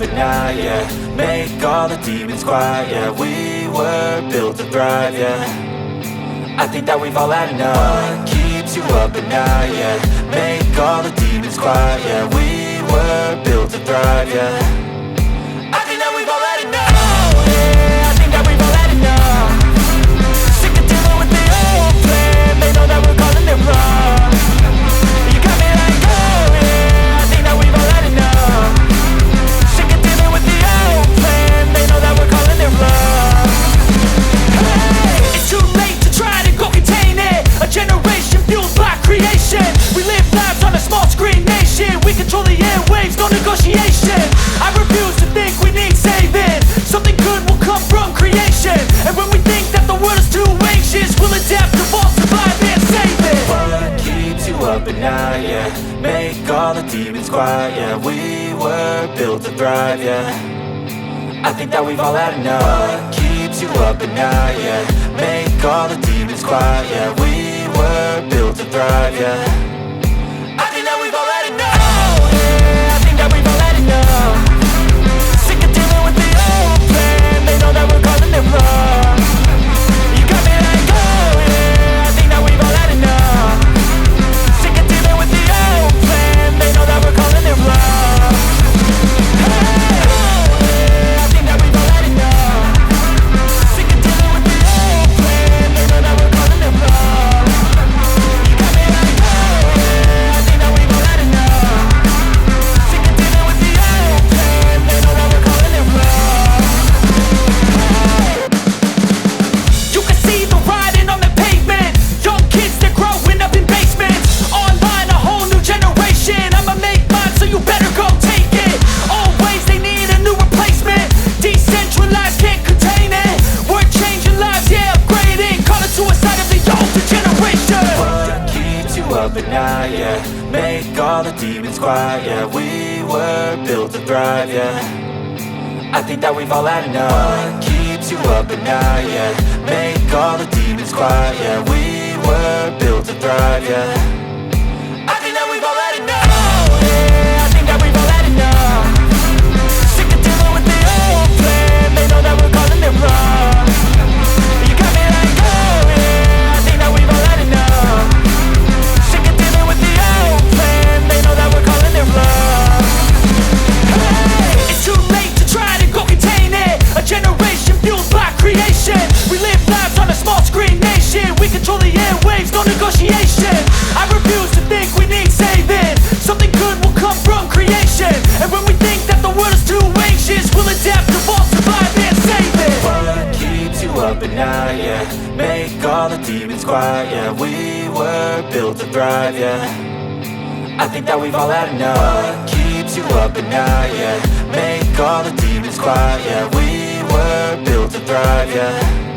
at night, yeah. Make all the demons quiet, yeah. We were built to thrive, yeah. I think that we've all had enough. What keeps you up at night, yeah. Make all the demons quiet, yeah. We were built to thrive, yeah. I think that we've all had enough. Yeah, I think that we've all had enough. Sick of dealing with the old plan. They know that we're calling it wrong. You got me like, oh yeah, I think that we've all had enough. Sick of dealing with the old plan. They know that we're calling it wrong. Hey, it's too late to try to go contain it. A generation fueled by creation. We live lives on a small screen nation. We control the airwaves, no negotiation. I refuse to think we need saving. Something good will come from creation. And when we think that the world is too anxious, we'll adapt, evolve, survive and save it. What keeps you up at night, yeah. Make all the demons quiet, yeah. We were built to thrive, yeah. I think that we've all had enough. What keeps you up at night, yeah. Make all the demons quiet, yeah. We were built to thrive, yeah. I think that we've all had enough. Yeah, I think that we've all had enough. Sick of dealing with the old plan. They know that we're calling it wrong. You got me like, oh yeah, I think that we've all had enough. Sick of dealing with the old plan. They know that we're calling it wrong. Hey, oh yeah, I think that we've all had enough. Sick of dealing with the old plan. They know that we're calling it wrong. You got me like, oh yeah, I think that we've all had enough. Sick of dealing with the old plan. They know that we're calling it wrong. You can see the writing on the pavement. Young kids, they're growing up in basements. Online, a whole new generation. I'ma make mine, so you better go take it. Always they need a new replacement. Decentralized, can't contain it. We're changing lives, yeah, upgrading. Call it suicide of the older generation. What keeps you up at night, yeah. Make all the demons quiet, yeah. We were built to thrive, yeah. I think that we've all had enough. What keeps you up at night, yeah. Make all the demons quiet, yeah. We were built to thrive, yeah. I think that we've all had enough. Yeah, I think that we've all had enough. Sick of dealing with the old plan. They know that we're calling it wrong. You got me like, oh yeah, I think that we've all had enough. Sick of dealing with the old plan. They know that we're calling it wrong. Hey, it's too late to try to go contain it. A generation fueled by creation. We live lives on a small screen nation. We control the airwaves, no negotiation. I refuse to think we need saving. Something good will come from creation. And when we think that the world is too anxious, we'll adapt, evolve, survive and save it. What keeps you up at night, yeah. Make all the demons quiet, yeah. We were built to thrive, yeah. I think that we've all had enough. What keeps you up at night, yeah. Make all the demons quiet, yeah. We were built to thrive, yeah.